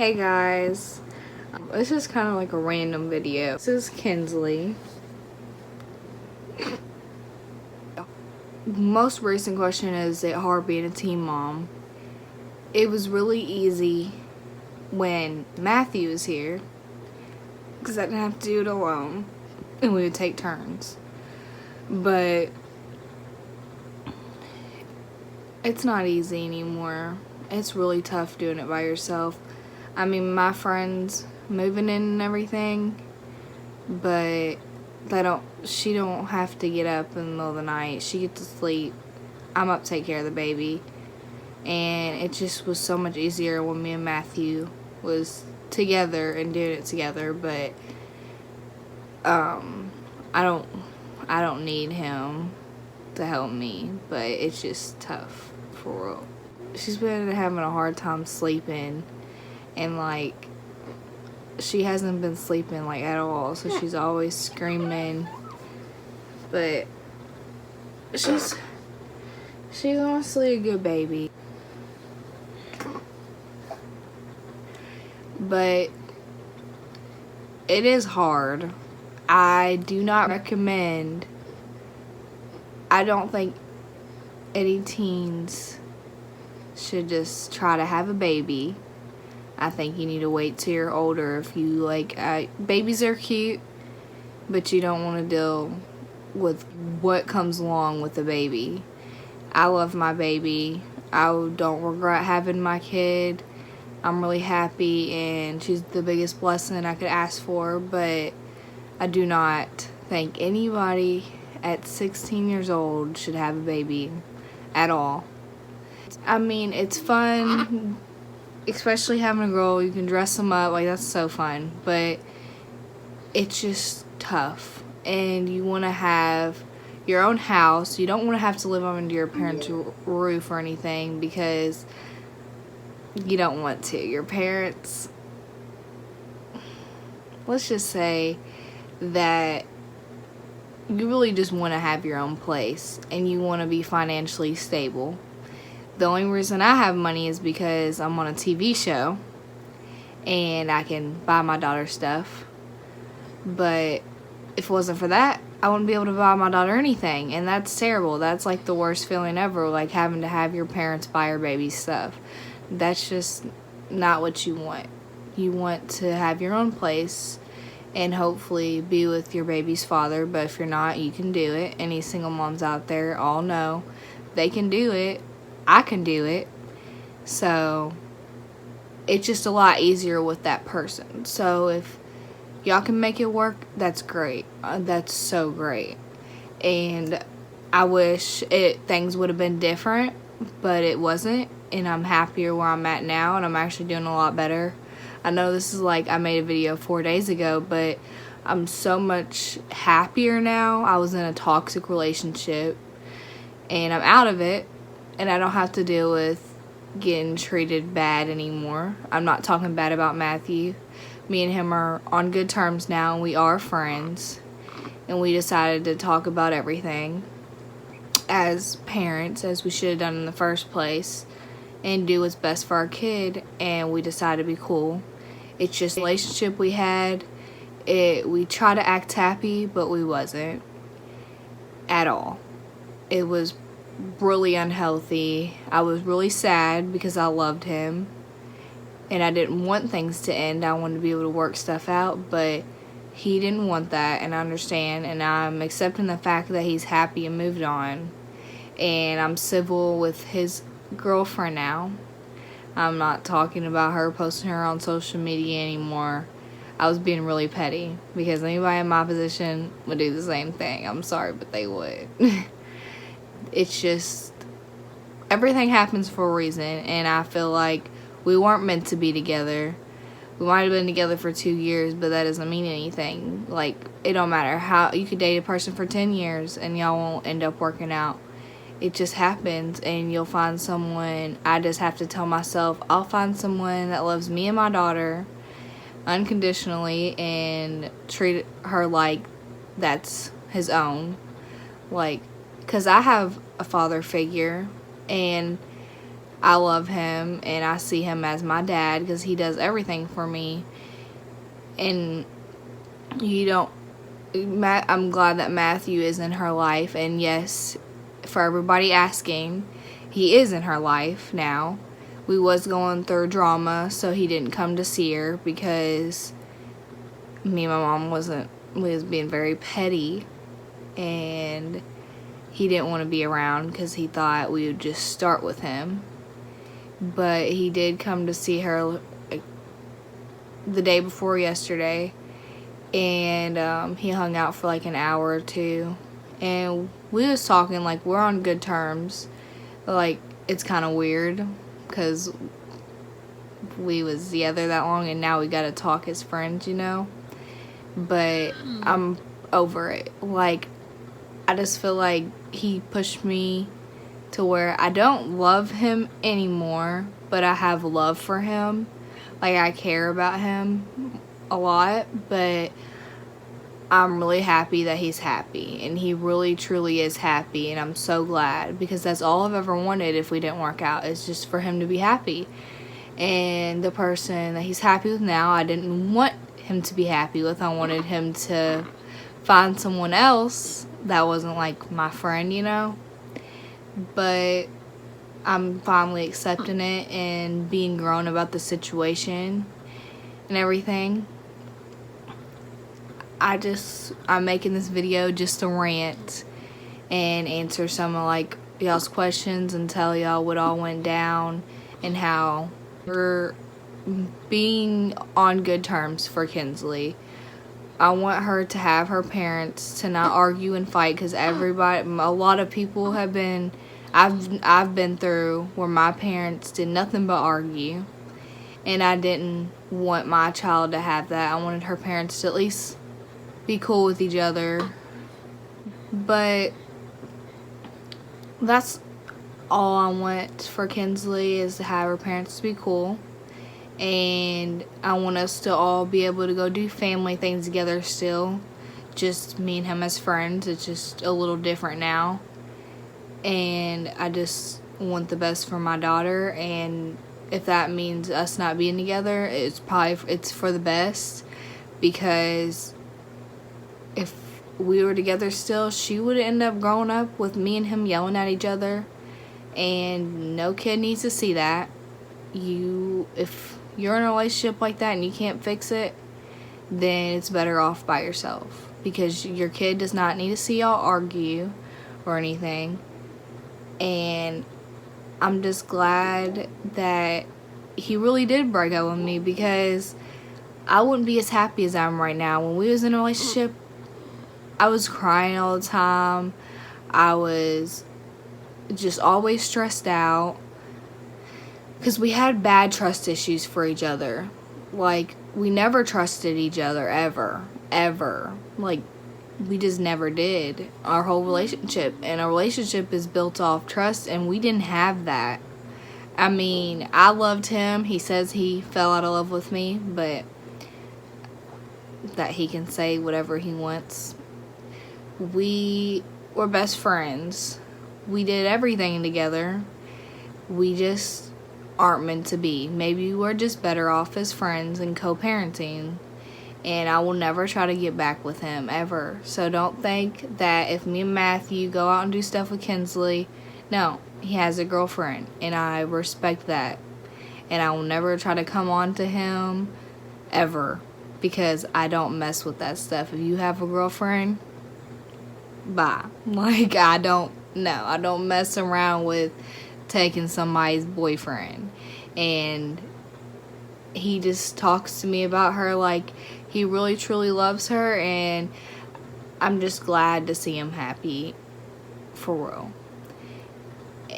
Hey guys, this is kind of like a random video. This is Kinsley. Most recent question is it hard being a teen mom? It was really easy when Matthew was here because I didn't have to do it alone and we would take turns. But it's not easy anymore. It's really tough doing it by yourself. I mean, my friends moving in and everything, but she don't have to get up in the middle of the night. She gets to sleep. I'm up to take care of the baby. And it just was so much easier when me and Matthew was together and doing it together, but I don't need him to help me, but it's just tough for real. She's been having a hard time sleeping, and like she hasn't been sleeping like at all, so she's always screaming, but she's honestly a good baby. But it is hard. I do not recommend, I don't think any teens should just try to have a baby. I think you need to wait till you're older. If you like, babies are cute, but you don't want to deal with what comes along with the baby. I love my baby. I don't regret having my kid. I'm really happy, and she's the biggest blessing I could ask for, but I do not think anybody at 16 years old should have a baby at all. I mean, it's fun, especially having a girl. You can dress them up, like that's so fun, but it's just tough, and you want to have your own house. You don't want to have to live under your parents' roof or anything, because you don't want to. Your parents, let's just say that you really just want to have your own place and you want to be financially stable. The only reason I have money is because I'm on a TV show and I can buy my daughter stuff. But if it wasn't for that, I wouldn't be able to buy my daughter anything, and that's terrible. That's like the worst feeling ever, like having to have your parents buy your baby stuff. That's just not what you want. You want to have your own place and hopefully be with your baby's father, but if you're not, you can do it. Any single moms out there all know they can do it. I can do it. So it's just a lot easier with that person. So if y'all can make it work, that's great. That's so great. And I wish things would have been different, but it wasn't. And I'm happier where I'm at now, and I'm actually doing a lot better. I know this is like I made a video 4 days ago, but I'm so much happier now. I was in a toxic relationship, and I'm out of it, and I don't have to deal with getting treated bad anymore. I'm not talking bad about Matthew. Me and him are on good terms now, and we are friends, and we decided to talk about everything as parents, as we should have done in the first place, and do what's best for our kid, and we decided to be cool. It's just a relationship we had. We tried to act happy, but we wasn't at all. It was really unhealthy. I was really sad because I loved him, and I didn't want things to end. I wanted to be able to work stuff out, but he didn't want that, and I understand, and I'm accepting the fact that he's happy and moved on, and I'm civil with his girlfriend now. I'm not talking about her, posting her on social media anymore. I was being really petty because anybody in my position would do the same thing. I'm sorry, but they would. It's just, everything happens for a reason, and I feel like we weren't meant to be together. We might have been together for 2 years, but that doesn't mean anything. Like, it don't matter how you could date a person for 10 years and y'all won't end up working out. It just happens, and you'll find someone. I just have to tell myself I'll find someone that loves me and my daughter unconditionally and treat her like that's his own. Like, because I have a father figure, and I love him and I see him as my dad because he does everything for me. And I'm glad that Matthew is in her life. And yes, for everybody asking, he is in her life now. We was going through drama, so he didn't come to see her because me and my mom was being very petty, and he didn't want to be around because he thought we would just start with him. But he did come to see her the day before yesterday, and he hung out for like an hour or two, and we was talking like we're on good terms. Like, it's kind of weird because we was together that long and now we gotta talk as friends, but I'm over it. Like, I just feel like he pushed me to where I don't love him anymore, but I have love for him. Like, I care about him a lot, but I'm really happy that he's happy, and he really truly is happy, and I'm so glad, because that's all I've ever wanted if we didn't work out, is just for him to be happy. And the person that he's happy with now, I didn't want him to be happy with. I wanted him to find someone else that wasn't like my friend, but I'm finally accepting it and being grown about the situation and everything. I'm making this video just to rant and answer some of like y'all's questions and tell y'all what all went down and how we're being on good terms for Kinsley. I want her to have her parents to not argue and fight, because a lot of people have been, I've been through where my parents did nothing but argue, and I didn't want my child to have that. I wanted her parents to at least be cool with each other. But that's all I want for Kinsley, is to have her parents to be cool. And I want us to all be able to go do family things together still. Just me and him as friends. It's just a little different now. And I just want the best for my daughter. And if that means us not being together, it's for the best. Because if we were together still, she would end up growing up with me and him yelling at each other. And no kid needs to see that. If you're in a relationship like that and you can't fix it, then it's better off by yourself, because your kid does not need to see y'all argue or anything. And I'm just glad that he really did break up with me, because I wouldn't be as happy as I am right now. When we was in a relationship, I was crying all the time. I was just always stressed out, because we had bad trust issues for each other. Like, we never trusted each other, ever. Like, we just never did. Our whole relationship. And a relationship is built off trust, and we didn't have that. I mean, I loved him. He says he fell out of love with me, but that he can say whatever he wants. We were best friends. We did everything together. We just aren't meant to be. Maybe we're just better off as friends and co-parenting, and I will never try to get back with him, ever. So don't think that if me and Matthew go out and do stuff with Kinsley, no, he has a girlfriend, and I respect that, and I will never try to come on to him, ever, because I don't mess with that stuff. If you have a girlfriend, bye. Like, I don't mess around with taking somebody's boyfriend. And he just talks to me about her like he really truly loves her, and I'm just glad to see him happy, for real.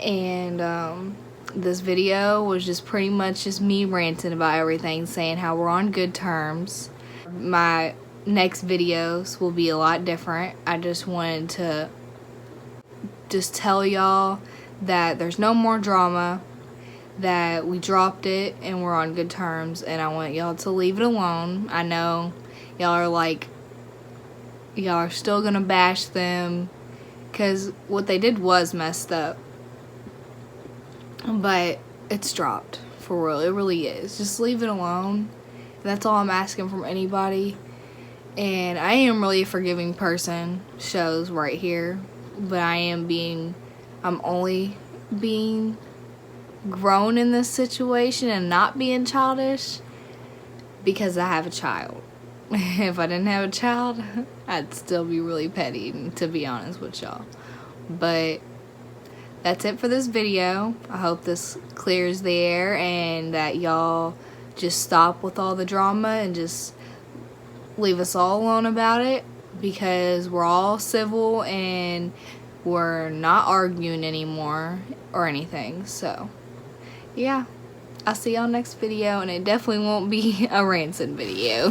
And this video was just pretty much just me ranting about everything, saying how we're on good terms. My next videos will be a lot different. I just wanted to just tell y'all that there's no more drama, that we dropped it and we're on good terms, and I want y'all to leave it alone. I know y'all are still gonna bash them, because what they did was messed up, but it's dropped. For real, it really is. Just leave it alone. That's all I'm asking from anybody. And I am really a forgiving person, shows right here. But I'm only being grown in this situation and not being childish because I have a child. If I didn't have a child, I'd still be really petty, to be honest with y'all. But that's it for this video. I hope this clears the air and that y'all just stop with all the drama and just leave us all alone about it, because we're all civil and we're not arguing anymore or anything. So yeah, I'll see y'all next video, and it definitely won't be a ransom video.